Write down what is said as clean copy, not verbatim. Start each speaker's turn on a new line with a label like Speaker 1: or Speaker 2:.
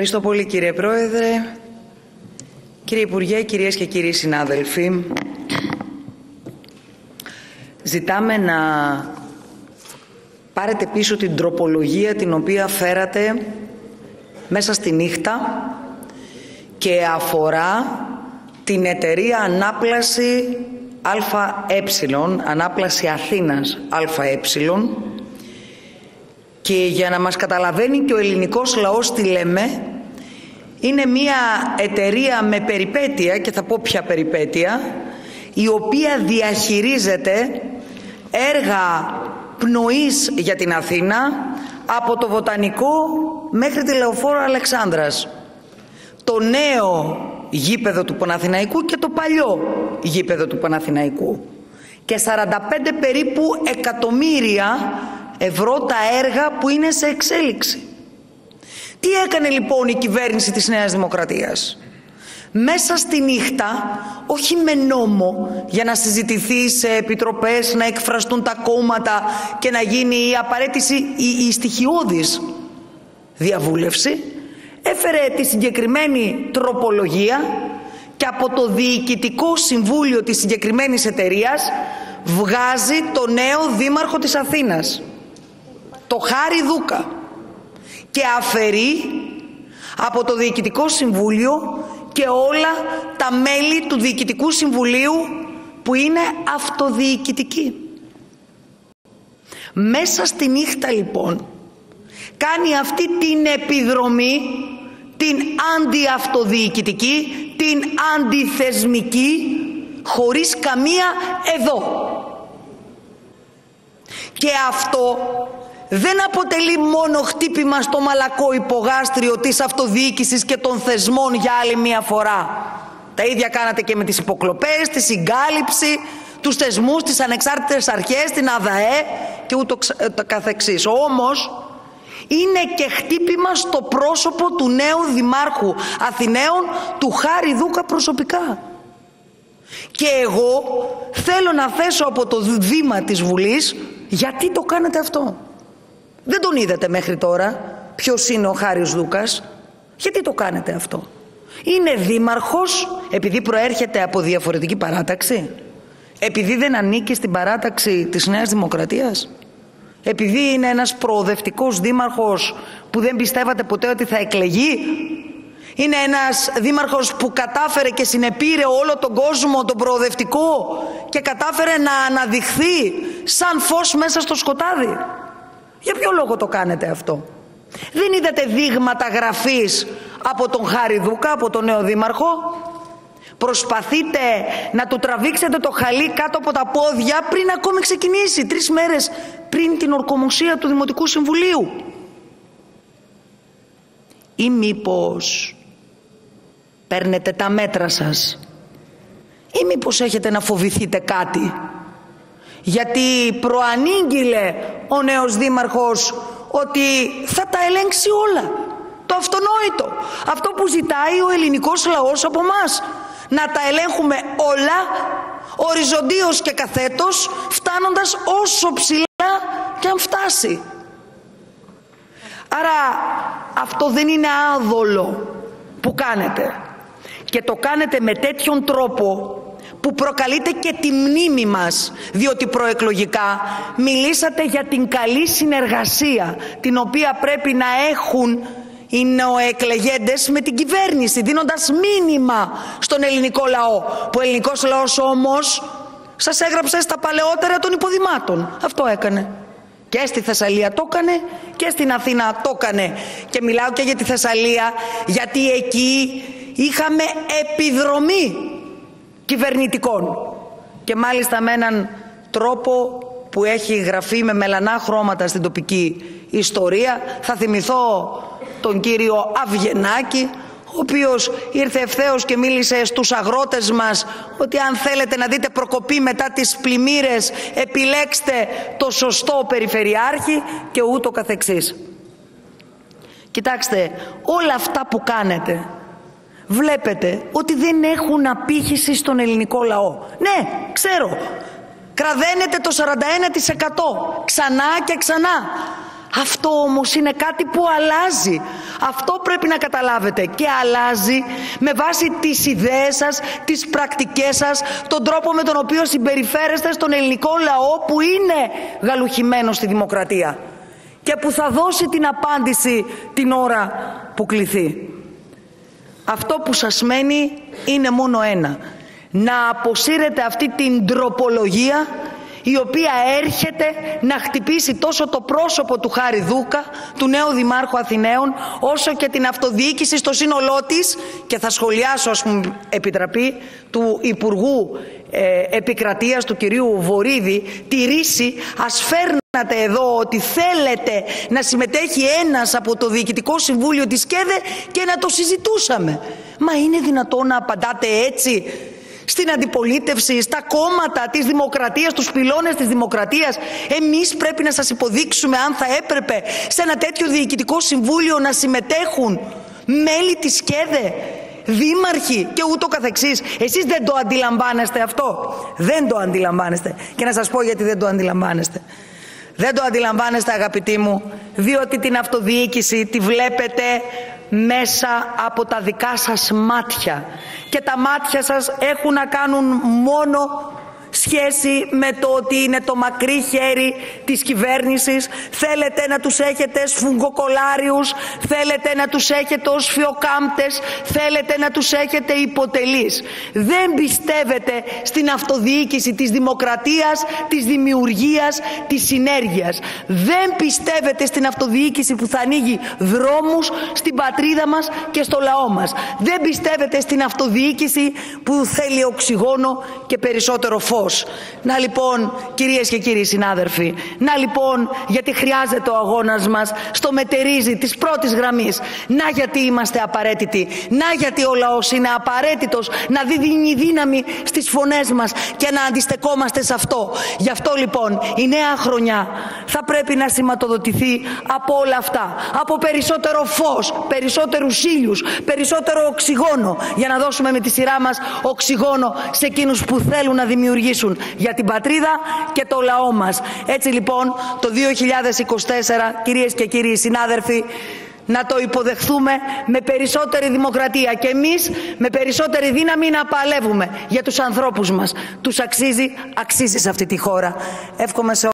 Speaker 1: Ευχαριστώ πολύ, κύριε Πρόεδρε. Κύριε Υπουργέ, κυρίες και κύριοι συνάδελφοι, ζητάμε να πάρετε πίσω την τροπολογία την οποία φέρατε μέσα στη νύχτα και αφορά την εταιρεία Ανάπλαση ΑΕ, Ανάπλαση Αθήνας ΑΕ, και για να μας καταλαβαίνει και ο ελληνικός λαός τι λέμε, είναι μια εταιρεία με περιπέτεια, και θα πω ποια περιπέτεια, η οποία διαχειρίζεται έργα πνοής για την Αθήνα από το Βοτανικό μέχρι τη Λεωφόρο Αλεξάνδρας, το νέο γήπεδο του Παναθηναϊκού και το παλιό γήπεδο του Παναθηναϊκού, και 45 περίπου εκατομμύρια ευρώ τα έργα που είναι σε εξέλιξη. Τι έκανε λοιπόν η κυβέρνηση της Νέας Δημοκρατίας? Μέσα στη νύχτα, όχι με νόμο για να συζητηθεί σε επιτροπές, να εκφραστούν τα κόμματα και να γίνει η απαραίτητη η στοιχειώδης διαβούλευση, έφερε τη συγκεκριμένη τροπολογία και από το Διοικητικό Συμβούλιο της συγκεκριμένης εταιρείας βγάζει το νέο δήμαρχο της Αθήνας, το Χάρη Δούκα, και αφαιρεί από το Διοικητικό Συμβούλιο και όλα τα μέλη του Διοικητικού Συμβουλίου που είναι αυτοδιοικητικοί. Μέσα στη νύχτα λοιπόν κάνει αυτή την επιδρομή, την αντιαυτοδιοικητική, την αντιθεσμική, χωρίς καμία εδώ. Και αυτό δεν αποτελεί μόνο χτύπημα στο μαλακό υπογάστριο της αυτοδιοίκησης και των θεσμών για άλλη μία φορά. Τα ίδια κάνατε και με τις υποκλοπές, τη συγκάλυψη, τους θεσμούς, τις ανεξάρτητες αρχές, την ΑΔΑΕ και ούτω καθεξής. Όμως είναι και χτύπημα στο πρόσωπο του νέου Δημάρχου Αθηναίων, του Χάρη Δούκα, προσωπικά. Και εγώ θέλω να θέσω από το βήμα της Βουλής, γιατί το κάνετε αυτό? Δεν τον είδατε μέχρι τώρα ποιος είναι ο Χάρης Δούκας? Γιατί το κάνετε αυτό? Είναι δήμαρχος επειδή προέρχεται από διαφορετική παράταξη? Επειδή δεν ανήκει στην παράταξη της Νέας Δημοκρατίας? Επειδή είναι ένας προοδευτικός δήμαρχος που δεν πιστεύατε ποτέ ότι θα εκλεγεί? Είναι ένας δήμαρχος που κατάφερε και συνεπήρε όλο τον κόσμο τον προοδευτικό και κατάφερε να αναδειχθεί σαν φως μέσα στο σκοτάδι? Για ποιο λόγο το κάνετε αυτό? Δεν είδατε δείγματα γραφής από τον Χάρη Δούκα, από τον νέο δήμαρχο? Προσπαθείτε να του τραβήξετε το χαλί κάτω από τα πόδια πριν ακόμη ξεκινήσει, 3 μέρες πριν την ορκομοσία του Δημοτικού Συμβουλίου. Ή μήπως παίρνετε τα μέτρα σας? Ή μήπως έχετε να φοβηθείτε κάτι? Γιατί προανήγγειλε ο νέος δήμαρχος ότι θα τα ελέγξει όλα. Το αυτονόητο. Αυτό που ζητάει ο ελληνικός λαός από μας. Να τα ελέγχουμε όλα, οριζοντίως και καθέτως, φτάνοντας όσο ψηλά και αν φτάσει. Άρα αυτό δεν είναι άδολο που κάνετε. Και το κάνετε με τέτοιον τρόπο που προκαλείται και τη μνήμη μας, διότι προεκλογικά μιλήσατε για την καλή συνεργασία την οποία πρέπει να έχουν οι νεοεκλεγέντες με την κυβέρνηση, δίνοντας μήνυμα στον ελληνικό λαό, που ο ελληνικός λαός όμως σας έγραψε στα παλαιότερα των υποδημάτων. Αυτό έκανε. Και στη Θεσσαλία το έκανε και στην Αθήνα το έκανε. Και μιλάω και για τη Θεσσαλία, γιατί εκεί είχαμε επιδρομή κυβερνητικών, και μάλιστα με έναν τρόπο που έχει γραφεί με μελανά χρώματα στην τοπική ιστορία. Θα θυμηθώ τον κύριο Αυγενάκη, ο οποίος ήρθε ευθέως και μίλησε στους αγρότες μας ότι αν θέλετε να δείτε προκοπή μετά τις πλημμύρες, επιλέξτε το σωστό περιφερειάρχη και ούτω καθεξής. Κοιτάξτε, όλα αυτά που κάνετε βλέπετε ότι δεν έχουν απήχηση στον ελληνικό λαό. Ναι, ξέρω, κραδένετε το 41% ξανά και ξανά. Αυτό όμως είναι κάτι που αλλάζει. Αυτό πρέπει να καταλάβετε. Και αλλάζει με βάση τις ιδέες σας, τις πρακτικές σας, τον τρόπο με τον οποίο συμπεριφέρεστε στον ελληνικό λαό που είναι γαλουχημένο στη δημοκρατία και που θα δώσει την απάντηση την ώρα που κληθεί. Αυτό που σας μένει είναι μόνο ένα: να αποσύρετε αυτή την ντροπολογία η οποία έρχεται να χτυπήσει τόσο το πρόσωπο του Χάρη Δούκα, του νέου Δημάρχου Αθηναίων, όσο και την αυτοδιοίκηση στο σύνολό της, και θα σχολιάσω, ας μου επιτραπεί, του Υπουργού Επικρατείας, του κυρίου Βορίδη, τη ρίση. Ας φέρνατε εδώ ότι θέλετε να συμμετέχει ένας από το Διοικητικό Συμβούλιο της ΚΕΔΕ και να το συζητούσαμε. Μα είναι δυνατόν να απαντάτε έτσι στην αντιπολίτευση, στα κόμματα της δημοκρατίας, τους πυλώνες της δημοκρατίας? Εμείς πρέπει να σας υποδείξουμε, αν θα έπρεπε, σε ένα τέτοιο Διοικητικό Συμβούλιο να συμμετέχουν μέλη της ΚΕΔΕ, δήμαρχοι και ούτω καθεξής? Εσείς δεν το αντιλαμβάνεστε αυτό? Δεν το αντιλαμβάνεστε. Και να σας πω γιατί δεν το αντιλαμβάνεστε. Δεν το αντιλαμβάνεστε, αγαπητοί μου, διότι την αυτοδιοίκηση τη βλέπετε μέσα από τα δικά σας μάτια, και τα μάτια σας έχουν να κάνουν μόνο σχέση με το ότι είναι το μακρύ χέρι της κυβέρνησης. Θέλετε να τους έχετε σφουγγοκολάριους, θέλετε να τους έχετε ως φιοκάμπτες, θέλετε να τους έχετε υποτελείς. Δεν πιστεύετε στην αυτοδιοίκηση της δημοκρατίας, της δημιουργίας, της συνέργειας. Δεν πιστεύετε στην αυτοδιοίκηση που θα ανοίγει δρόμους στην πατρίδα μας και στο λαό μας. Δεν πιστεύετε στην αυτοδιοίκηση που θέλει οξυγόνο και περισσότερο φως. Να λοιπόν, κυρίες και κύριοι συνάδελφοι, να λοιπόν γιατί χρειάζεται ο αγώνας μας στο μετερίζει της πρώτης γραμμής. Να γιατί είμαστε απαραίτητοι. Να γιατί ο λαός είναι απαραίτητος να δίνει δύναμη στις φωνές μας και να αντιστεκόμαστε σε αυτό. Γι' αυτό λοιπόν η νέα χρονιά θα πρέπει να σηματοδοτηθεί από όλα αυτά. Από περισσότερο φως, περισσότερους ήλιους, περισσότερο οξυγόνο, για να δώσουμε με τη σειρά μας οξυγόνο σε εκείνους που θέλουν να δημιουργήσουν για την πατρίδα και το λαό μας. Έτσι λοιπόν το 2024, κυρίες και κύριοι συνάδελφοι, να το υποδεχθούμε με περισσότερη δημοκρατία και εμείς με περισσότερη δύναμη να παλεύουμε για τους ανθρώπους μας. Τους αξίζει σε αυτή τη χώρα. Εύχομαι σε